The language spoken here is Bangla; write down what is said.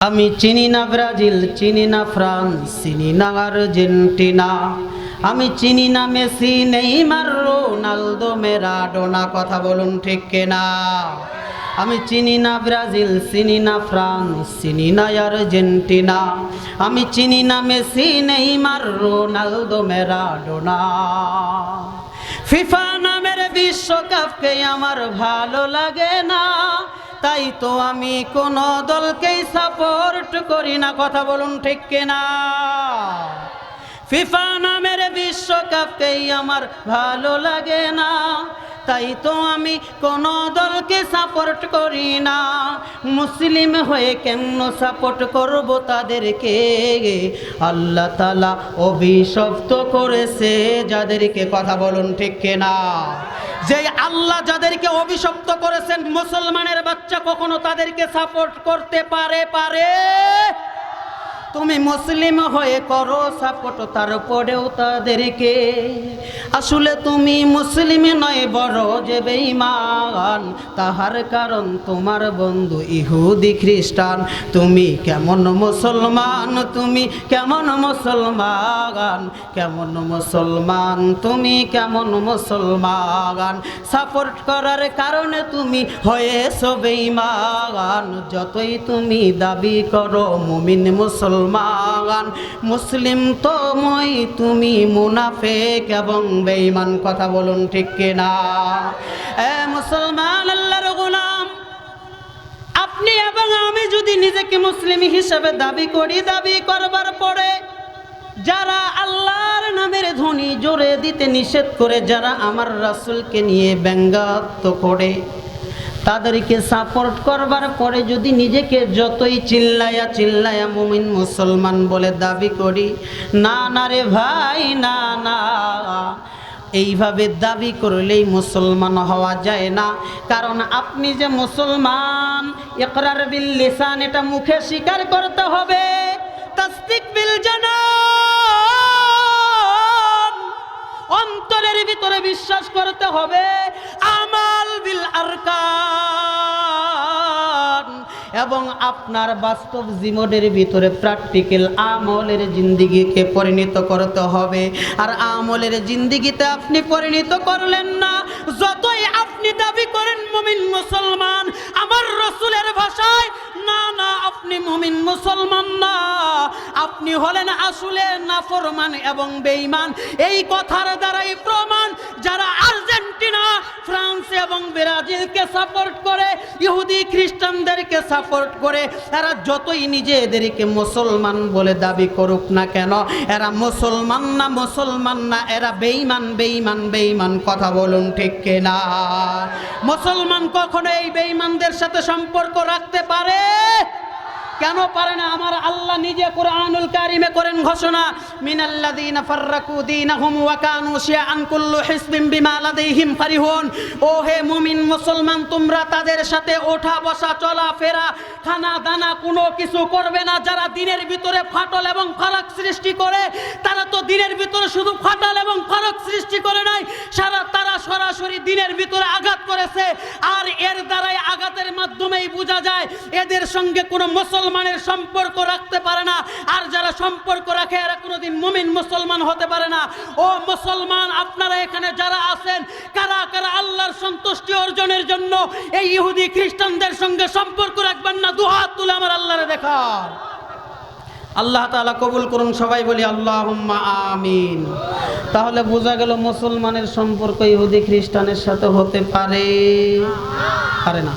আমি চিনি না ব্রাজিল, চিনি না ফ্রান্স, চিনি না আর্জেন্টিনা, আমি চিনি না মেসি, নেইমার, রোনালদো, ম্যারাডোনা। কথা বলুন ঠিক কিনা? আমি চিনি না ব্রাজিল, চিনি না ফ্রান্স, চিনি না আর্জেন্টিনা, আমি চিনি না Messi, Neymar, Ronaldo, Maradona. FIFA নামের বিশ্বকাপকে আমার ভালো লাগে না, তাই তো আমি কোন দলকেই সাপোর্ট করি না। কথা বলুন ঠিক কিনা? ফিফা নামের বিশ্বকাপকেই আমার ভালো লাগে না, তাই তো আমি কোন দলকে সাপোর্ট করি না। মুসলিম হয়ে কেন সাপোর্ট করব তাদেরকে? আল্লাহ তাআলা অভিশপ্ত করেছে যাদেরকে। কথা বলুন ঠিক কিনা? যে আল্লাহ যাদেরকে অভিশপ্ত করেছেন, মুসলমানের বাচ্চা কখনো তাদেরকে সাপোর্ট করতে পারে? তুমি মুসলিম হয়ে করো সাপোর্ট, তারপরেও তাদেরকে। আসলে তুমি মুসলিম নয়, বড় যে বেঈমান, তাহার কারণ তোমার বন্ধু ইহুদি খ্রিস্টান। তুমি কেমন মুসলমান? তুমি কেমন মুসলমান? কেমন মুসলমান? তুমি কেমন মুসলমান? সাপোর্ট করার কারণে তুমি হয়েছো বেঈমান। যতই তুমি দাবি করো মুমিন মুসলমান, মুসলিম তো মই, তুমি মুনাফিক এবং বেঈমান। কথা বলুন ঠিক কিনা? এ মুসলমান, আল্লাহর গোলাম, আপনি এবং আমি যদি নিজেকে মুসলিম হিসেবে দাবি করি, দাবি করবার পরে যারা আল্লাহর নামের ধ্বনি জোরে দিতে নিষেধ করে, যারা আমার রাসূলকে নিয়ে ব্যঙ্গাত্মক করে, তাদেরকে সাপোর্ট করবার পরে যদি নিজেকে যতই চিল্লায়া মুমিন মুসলমান বলে দাবি করি, না রে ভাই, না, এইভাবে দাবি করলেই মুসলমান হওয়া যায় না। কারণ আপনি যে মুসলমান, ইকরার বিল লিসান, এটা মুখে স্বীকার করতে হবে, তাসদিক বিল জানান, অন্তরের ভিতরে বিশ্বাস করতে হবে, আমাল বিল আরকান, এবং আপনার বাস্তব জীবনের ভিতরে প্র্যাকটিক্যাল আমলের জিন্দেগিকে পরিণত করতে হবে। আর আমলের জিন্দেগিতে আপনি পরিণত করলেন না, যতই আপনি দাবি করেন মুমিন মুসলমান, আমার রাসূলের ভাষায় না, আপনি মুমিন মুসলমান না, আপনি হলেন আসলে নাফরমান এবং বেঈমান। এই কথার দ্বারাই প্রমাণ, যারা আর্জেন্টিনা, ফ্রান্স এবং ব্রাজিলকে সাপোর্ট করে, ইহুদি খ্রিস্টানদেরকে সাপোর্ট করে, এরা যতই নিজেদেরকে মুসলমান বলে দাবি করুক না কেন, এরা মুসলমান না, এরা বেঈমান। কথা বলুন ঠিক কিনা? মুসলমান কখনো এই বেঈমানদের সাথে সম্পর্ক রাখতে পারে? কেন পারে না? আমার আল্লাহ নিজে কুরআনুল কারিমে করেন ঘোষণা, মিনাল্লাযীনা ফাররাকু দীনাহুম ওয়া কানু শিয়াআন কুল্লু হিজবিন বিমা লাদাইহিম ফারিহুন। ও হে মুমিন মুসলমান, তোমরা তাদের সাথে ওঠা বসা চলা ফেরা খানা দানা কোনো কিছু করবে না যারা দিনের ভিতরে ফাটল এবং ফারাক সৃষ্টি করে। তারা তো দিনের ভিতরে শুধু ফাটল এবং ফারাক সৃষ্টি করে নাই, তারা সরাসরি দিনের ভিতরে আঘাত করেছে। আর এর দ্বারাই আঘাতের মাধ্যমেই বোঝা যায় এদের সঙ্গে কোনো মুসলমানের সম্পর্ক রাখতে পারে না। আর যারা সম্পর্ক রাখে এরা কোনোদিন মুমিন মুসলমান হতে পারে না। ও মুসলমান, আপনারা এখানে যারা আছেন, কারা আল্লাহর সন্তুষ্টি অর্জনের জন্য এই ইহুদি খ্রিস্টানদের সঙ্গে সম্পর্ক রাখবেন না? দুহাত তুলে আমার আল্লাহরে দেখা। আল্লাহ তাআলা কবুল করুন, সবাই বলি আল্লাহুম্মা আমিন। তাহলে বোঝা গেল মুসলমানের সম্পর্ক ইহুদি খ্রিস্টানের সাথে হতে পারে না।